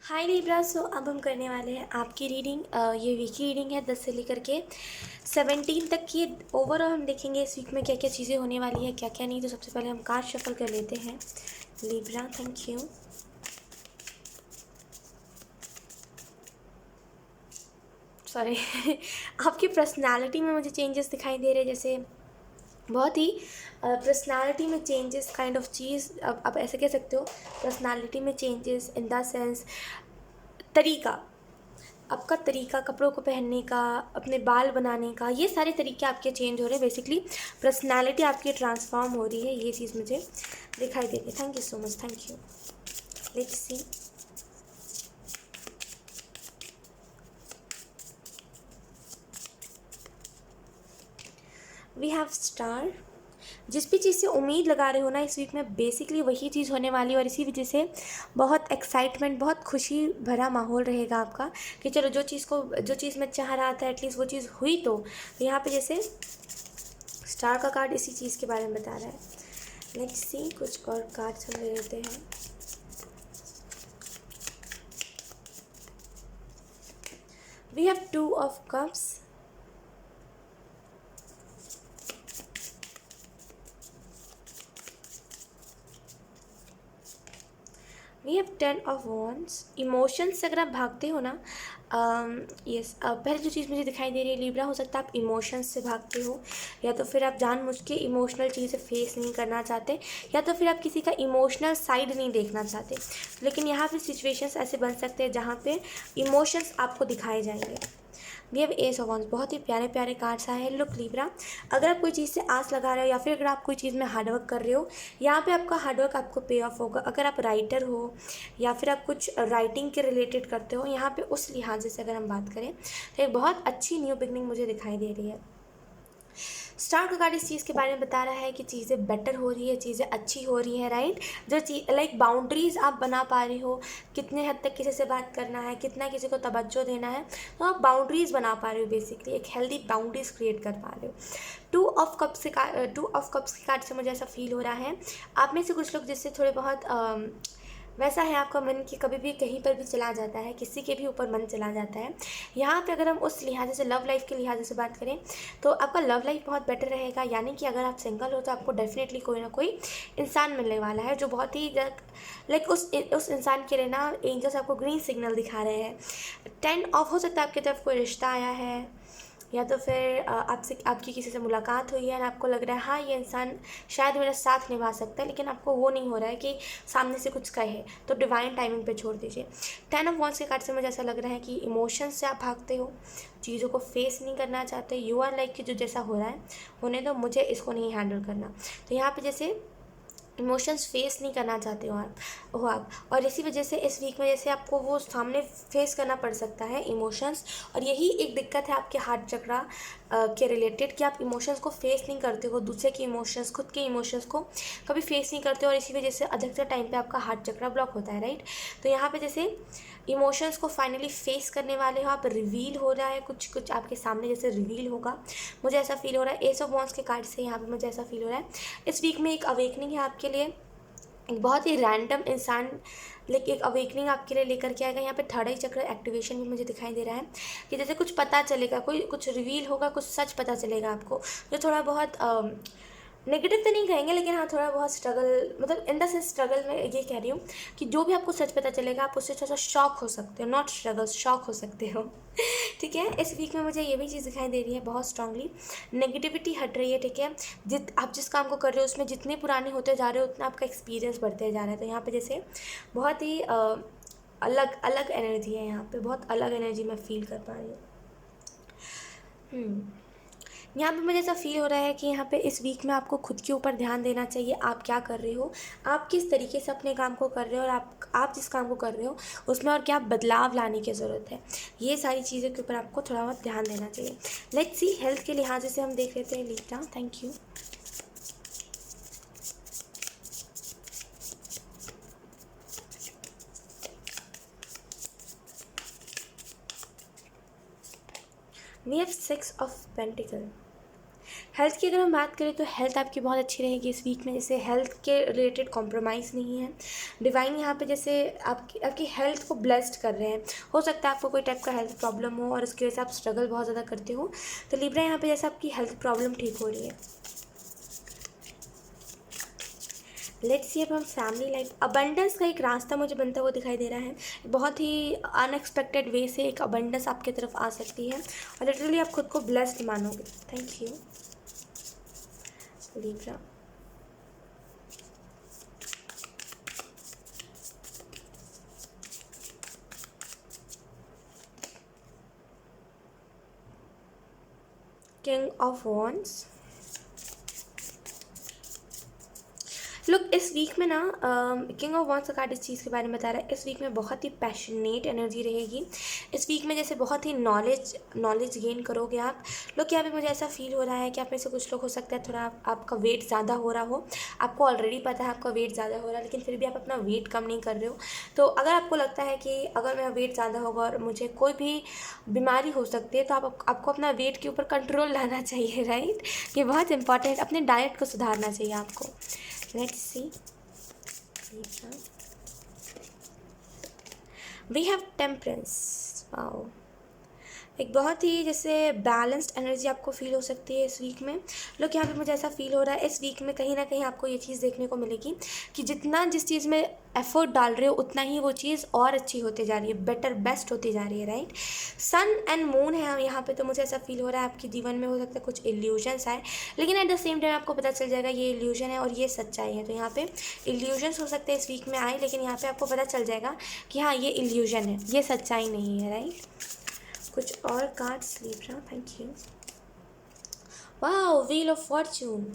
हाय Libra. सो अब हम करने वाले हैं आपकी रीडिंग। ये वीकली रीडिंग है 10 से लेकर के 17 तक की। ओवरऑल हम देखेंगे इस वीक में क्या क्या चीज़ें होने वाली है, क्या क्या नहीं। तो सबसे पहले हम कार्ड शफल कर लेते हैं लिब्रा। Thank you. सॉरी आपकी पर्सनालिटी में मुझे चेंजेस दिखाई दे रहे हैं, जैसे बहुत ही पर्सनालिटी में चेंजेस काइंड ऑफ चीज़। अब आप ऐसे कह सकते हो पर्सनालिटी में चेंजेस इन द सेंस तरीका, आपका तरीका कपड़ों को पहनने का, अपने बाल बनाने का, ये सारे तरीके आपके चेंज हो रहे हैं। बेसिकली पर्सनालिटी आपकी ट्रांसफॉर्म हो रही है, ये चीज़ मुझे दिखाई दे रही है। Thank you so much. Thank you. Let's see. We have star. जिस भी चीज़ से उम्मीद लगा रहे हो ना इस वीक में, बेसिकली वही चीज़ होने वाली है। और इसी वजह से बहुत एक्साइटमेंट, बहुत खुशी भरा माहौल रहेगा आपका कि चलो जो चीज़ मैं चाह रहा था एटलीस्ट वो चीज़ हुई। तो यहाँ पे जैसे स्टार का कार्ड इसी चीज़ के बारे में बता रहा है। लेट्स सी, कुछ और कार्ड्स हम ले लेते हैं। We have 2 of cups. We have 10 of wands. Emotions से अगर आप भागते हो ना, यस, पहले जो चीज़ मुझे दिखाई दे रही है लिब्रा, हो सकता है आप इमोशंस से भागते हो, या तो फिर आप जानबूझ के इमोशनल चीज़ें फेस नहीं करना चाहते, या तो फिर आप किसी का इमोशनल साइड नहीं देखना चाहते। लेकिन यहाँ पे सिचुएशंस ऐसे बन सकते हैं जहाँ पे इमोशंस आपको दिखाए जाएंगे। We have ace of wands. बहुत ही प्यारे प्यारे कार्ड्स आए हैं। लुक लिब्रा, अगर आप कोई चीज़ से आस लगा रहे हो या फिर अगर आप कोई चीज़ में हार्डवर्क कर रहे हो, यहाँ पे आपका हार्डवर्क आपको पे ऑफ होगा। अगर आप राइटर हो या फिर आप कुछ राइटिंग के रिलेटेड करते हो, यहाँ पे उस लिहाज से अगर हम बात करें तो एक बहुत अच्छी न्यू बिगनिंग मुझे दिखाई दे रही है। स्टार का कार्ड इस चीज़ के बारे में बता रहा है कि चीज़ें बेटर हो रही है, चीज़ें अच्छी हो रही हैं, राइट। जो चीज़ लाइक बाउंड्रीज़ आप बना पा रही हो, कितने हद तक किसी से बात करना है, कितना किसी को तवज्जो देना है, तो आप बाउंड्रीज़ बना पा रहे हो। बेसिकली एक हेल्दी बाउंड्रीज़ क्रिएट कर पा रहे हो। 2 ऑफ कप्स के कार्ड से मुझे ऐसा फील हो रहा है आप में से कुछ लोग जिससे थोड़े बहुत वैसा है आपका मन कि कभी भी कहीं पर भी चला जाता है, किसी के भी ऊपर मन चला जाता है। यहाँ पे अगर हम उस लिहाज से लव लाइफ के लिहाज से बात करें तो आपका लव लाइफ बहुत बेटर रहेगा। यानी कि अगर आप सिंगल हो तो आपको डेफिनेटली कोई ना कोई इंसान मिलने वाला है जो बहुत ही लाइक उस इंसान के लिए ना एंजल्स आपको ग्रीन सिग्नल दिखा रहे हैं। 10 ऑफ हो सकता है आपकी तरफ कोई रिश्ता आया है, या तो फिर आपकी किसी से मुलाकात हुई है और आपको लग रहा है हाँ ये इंसान शायद मेरा साथ निभा सकता है, लेकिन आपको वो नहीं हो रहा है कि सामने से कुछ कहे, तो डिवाइन टाइमिंग पे छोड़ दीजिए। 10 ऑफ वॉन्ड्स के कार्ड से मुझे ऐसा लग रहा है कि इमोशंस से आप भागते हो, चीज़ों को फेस नहीं करना चाहते। यू आर लाइक कि जो जैसा हो रहा है होने दो, मुझे इसको नहीं हैंडल करना। तो यहाँ पे जैसे इमोशंस फेस नहीं करना चाहते हो आप, और इसी वजह से इस वीक में जैसे आपको वो सामने फेस करना पड़ सकता है इमोशंस। और यही एक दिक्कत है आपके हार्ट चक्रा के रिलेटेड कि आप इमोशंस को फेस नहीं करते हो, दूसरे के इमोशंस, खुद के इमोशंस को कभी फेस नहीं करते हो, और इसी वजह से अधिकतर टाइम पे आपका हार्ट चक्रा ब्लॉक होता है, राइट। तो यहाँ पे जैसे इमोशंस को फाइनली फेस करने वाले हो आप, रिवील हो रहा है कुछ कुछ आपके सामने जैसे रिवील होगा, मुझे ऐसा फील हो रहा है। एस ऑफ वॉन्ड्स के कार्ड से यहाँ पे मुझे ऐसा फील हो रहा है इस वीक में एक अवेकनिंग है आपके लिए। एक बहुत ही रैंडम इंसान लेकिन एक अवेकनिंग आपके लिए लेकर के आएगा। यहाँ पे थर्ड आई चक्र एक्टिवेशन भी मुझे दिखाई दे रहा है कि जैसे कुछ पता चलेगा, कोई कुछ रिवील होगा, कुछ सच पता चलेगा आपको, जो थोड़ा बहुत नेगेटिव तो नहीं कहेंगे, लेकिन हाँ थोड़ा बहुत स्ट्रगल, मतलब इन द सेंस स्ट्रगल में ये कह रही हूँ कि जो भी आपको सच पता चलेगा आप उससे थोड़ा सा शॉक हो सकते हो, नॉट स्ट्रगल, शॉक हो सकते हो। ठीक है, इस वीक में मुझे ये भी चीज़ दिखाई दे रही है बहुत स्ट्रांगली, नेगेटिविटी हट रही है। ठीक है, आप जिस काम को कर रहे हो उसमें जितने पुराने होते जा रहे हो उतना आपका एक्सपीरियंस बढ़ते जा रहा है। तो यहाँ पे जैसे बहुत ही अलग अलग एनर्जी है, यहाँ पे बहुत अलग एनर्जी मैं फील कर पा रही हूँ। यहाँ पे मुझे ऐसा फील हो रहा है कि यहाँ पे इस वीक में आपको खुद के ऊपर ध्यान देना चाहिए। आप क्या कर रहे हो, आप किस तरीके से अपने काम को कर रहे हो, और आप जिस काम को कर रहे हो उसमें और क्या बदलाव लाने की ज़रूरत है, ये सारी चीज़ों के ऊपर आपको थोड़ा बहुत ध्यान देना चाहिए। लेट्स सी, हेल्थ के लिहाज से हम देख लेते हैं लीटा। Thank you. We have 6 of pentacle. Health की अगर हम बात करें तो हेल्थ आपकी बहुत अच्छी रहेगी इस वीक में, जैसे हेल्थ के रिलेटेड कॉम्प्रोमाइज़ नहीं है, डिवाइन यहाँ पे जैसे आपकी आपकी हेल्थ को ब्लेस्ड कर रहे हैं। हो सकता है आपको कोई टाइप का हेल्थ प्रॉब्लम हो और उसकी वजह से आप स्ट्रगल बहुत ज़्यादा करते हो, तो लिब्रा यहाँ पे जैसे आपकी हेल्थ प्रॉब्लम ठीक हो रही है। लेट्स सी अब हम फैमिली लाइफ अबंडेंस का एक रास्ता मुझे बनता हुआ दिखाई दे रहा है। बहुत ही अनएक्सपेक्टेड वे से एक अबंडेंस आपकी तरफ आ सकती है और लिटरली आप खुद को ब्लेस्ड मानोगे। Thank you Libra. King of wands. Look इस वीक में ना किंग ऑफ वॉन्ड्स का कार्ड इस चीज़ के बारे में बता रहा है, इस वीक में बहुत ही पैशनेट एनर्जी रहेगी। इस वीक में जैसे बहुत ही नॉलेज गेन करोगे आप लोग। यहाँ पे मुझे ऐसा फील हो रहा है कि आप में से कुछ लोग हो सकता है थोड़ा आपका वेट ज़्यादा हो रहा हो। आपको ऑलरेडी पता है आपका वेट ज़्यादा हो रहा है, लेकिन फिर भी आप अपना वेट कम नहीं कर रहे हो। तो अगर आपको लगता है कि अगर मेरा वेट ज़्यादा होगा और मुझे कोई भी बीमारी हो सकती है, तो आपको अपना वेट के ऊपर कंट्रोल लाना चाहिए, राइट। ये बहुत इंपॉर्टेंट, अपने डाइट को सुधारना चाहिए आपको। Let's see. We have temperance. Wow. एक बहुत ही जैसे बैलेंस्ड एनर्जी आपको फील हो सकती है इस वीक में। लोग यहाँ पे मुझे ऐसा फील हो रहा है इस वीक में कहीं ना कहीं आपको ये चीज़ देखने को मिलेगी कि जितना जिस चीज़ में एफर्ट डाल रहे हो उतना ही वो चीज़ और अच्छी होती जा रही है, बेटर बेस्ट होती जा रही है, राइट। सन एंड मून है यहाँ पे, तो मुझे ऐसा फील हो रहा है आपके जीवन में हो सकता है कुछ इल्यूजन्स आए, लेकिन एट द सेम टाइम आपको पता चल जाएगा ये इल्यूजन है और ये सच्चाई है। तो यहाँ पे इल्यूजन्स हो सकते हैं इस वीक में आए, लेकिन यहाँ पे आपको पता चल जाएगा कि हाँ ये इल्यूजन है, ये सच्चाई नहीं है, राइट। कुछ और cards Libra. Thank you. Wow, wheel of fortune.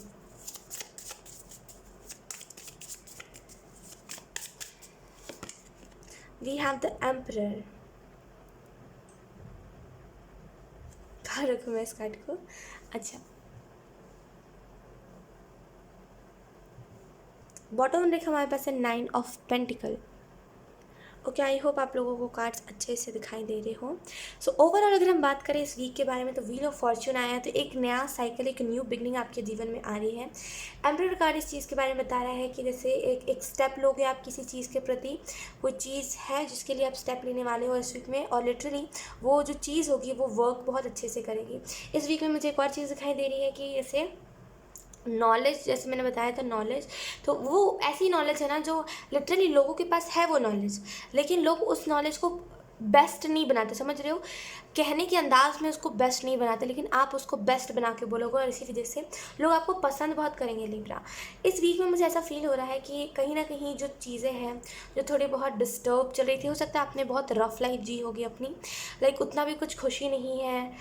We have the emperor. कहाँ रखूँ मैं इस कार्ड को? अच्छा, बॉटम में देखा हमारे पास है 9 of pentacle. Okay, I hope आप लोगों को कार्ड्स अच्छे से दिखाई दे रहे हो। सो ओवरऑल अगर हम बात करें इस वीक के बारे में, तो व्हील ऑफ फॉर्च्यून आया है, तो एक नया साइकिल, एक न्यू बिगनिंग आपके जीवन में आ रही है। एम्परर कार्ड इस चीज़ के बारे में बता रहा है कि जैसे एक स्टेप लोगे आप किसी चीज़ के प्रति, कोई चीज़ है जिसके लिए आप स्टेप लेने वाले हो इस वीक में, और लिटरली वो जो चीज़ होगी वो वर्क बहुत अच्छे से करेगी। इस वीक में मुझे एक और चीज़ दिखाई दे रही है कि जैसे नॉलेज, जैसे मैंने बताया था नॉलेज, तो वो ऐसी नॉलेज है ना जो लिटरली लोगों के पास है वो नॉलेज, लेकिन लोग उस नॉलेज को बेस्ट नहीं बनाते, समझ रहे हो, कहने के अंदाज में उसको बेस्ट नहीं बनाते, लेकिन आप उसको बेस्ट बना के बोलोगे और इसी वजह से लोग आपको पसंद बहुत करेंगे लिब्रा। इस वीक में मुझे ऐसा फील हो रहा है कि कहीं ना कहीं जो चीज़ें हैं जो थोड़ी बहुत डिस्टर्ब चल रही थी, हो सकता है आपने बहुत रफ लाइफ जी होगी अपनी, लाइक उतना भी कुछ खुशी नहीं है,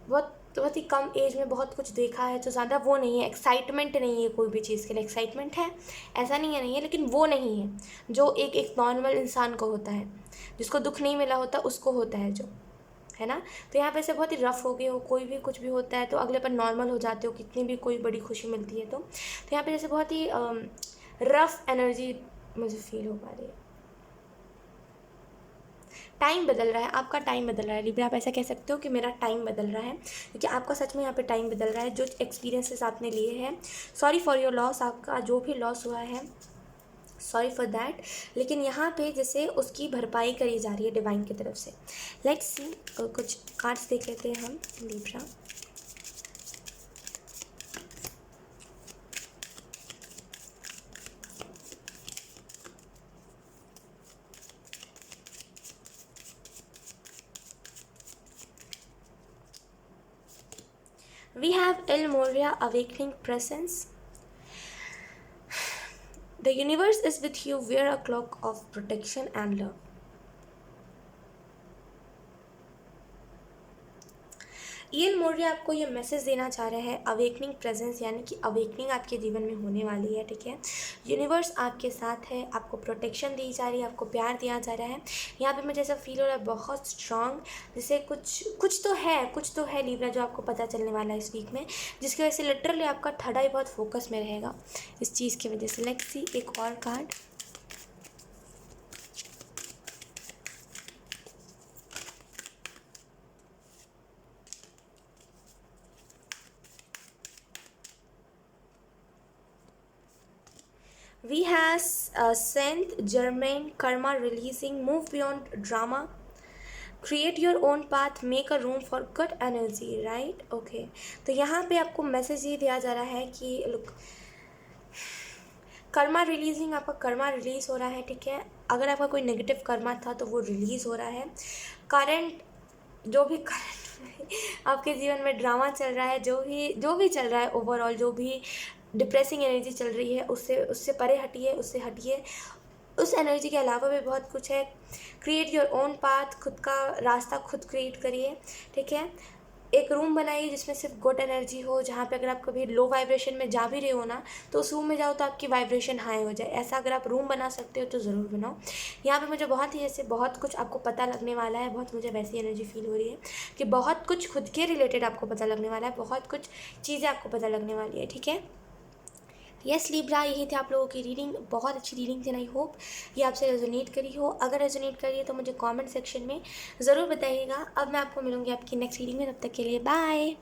बहुत ही कम एज में बहुत कुछ देखा है, तो ज़्यादा वो नहीं है, एक्साइटमेंट नहीं है कोई भी चीज़ के लिए। एक्साइटमेंट है, ऐसा नहीं है, लेकिन वो नहीं है जो एक नॉर्मल इंसान को होता है, जिसको दुख नहीं मिला होता उसको होता है जो, है ना। तो यहाँ पे से बहुत ही रफ हो गए हो, कोई भी कुछ भी होता है तो अगले पर नॉर्मल हो जाते हो, कितनी भी कोई बड़ी खुशी मिलती है तो यहाँ पे जैसे बहुत ही रफ एनर्जी मुझे फील हो पा रही है। टाइम बदल रहा है, आपका टाइम बदल रहा है लिब्रा। आप ऐसा कह सकते हो कि मेरा टाइम बदल रहा है, क्योंकि आपका सच में यहाँ पे टाइम बदल रहा है। जो एक्सपीरियंसेस आपने लिए हैं, सॉरी फॉर योर लॉस, आपका जो भी लॉस हुआ है सॉरी फॉर दैट, लेकिन यहाँ पे जैसे उसकी भरपाई करी जा रही है डिवाइन की तरफ से। लेट्स सी, कुछ कार्ड्स देख लेते हैं हम Libra. We have El Moria, awakening presence. The universe is with you, wear a cloak of protection and love. El Morya आपको ये मैसेज देना चाह रहे हैं, अवेकनिंग प्रेजेंस, यानी कि अवेकनिंग आपके जीवन में होने वाली है, ठीक है। यूनिवर्स आपके साथ है, आपको प्रोटेक्शन दी जा रही है, आपको प्यार दिया जा रहा है। यहाँ पे मुझे ऐसा फील हो रहा है बहुत स्ट्रांग, जैसे कुछ तो है लिब्रा जो आपको पता चलने वाला है इस वीक में, जिसकी वजह से लिटरली आपका थर्ड आई बहुत फोकस में रहेगा इस चीज़ की वजह से। लेट्स सी एक और card. We has Saint Germain karma releasing, move beyond drama, create your own path, make a room for good energy, right. Okay, तो यहाँ पे आपको मैसेज ये दिया जा रहा है कि लुक, कर्मा रिलीजिंग, आपका कर्मा रिलीज़ हो रहा है, ठीक है। अगर आपका कोई नेगेटिव कर्मा था तो वो रिलीज़ हो रहा है। करंट जो भी करंट में आपके जीवन में ड्रामा चल रहा है, जो भी चल रहा है ओवरऑल, जो भी डिप्रेसिंग एनर्जी चल रही है, उससे उससे परे हटिए, उससे हटिए। उस एनर्जी के अलावा भी बहुत कुछ है। क्रिएट योर ओन पाथ, खुद का रास्ता खुद क्रिएट करिए, ठीक है। एक रूम बनाइए जिसमें सिर्फ गुड एनर्जी हो, जहाँ पे अगर आप कभी लो वाइब्रेशन में जा भी रहे हो ना, तो उस रूम में जाओ तो आपकी वाइब्रेशन हाई हो जाए। ऐसा अगर आप रूम बना सकते हो तो ज़रूर बनाओ। यहाँ पे मुझे बहुत ही ऐसे बहुत कुछ आपको पता लगने वाला है, बहुत मुझे वैसी एनर्जी फील हो रही है कि बहुत कुछ खुद के रिलेटेड आपको पता लगने वाला है, बहुत कुछ चीज़ें आपको पता लगने वाली है, ठीक है। यस लिब्रा, यही थी आप लोगों की रीडिंग। बहुत अच्छी रीडिंग थी, आई होप ये आपसे रेजोनेट करी हो। अगर रेजोनेट करी है तो मुझे कमेंट सेक्शन में ज़रूर बताइएगा। अब मैं आपको मिलूंगी आपकी नेक्स्ट रीडिंग में, तब तक के लिए बाय।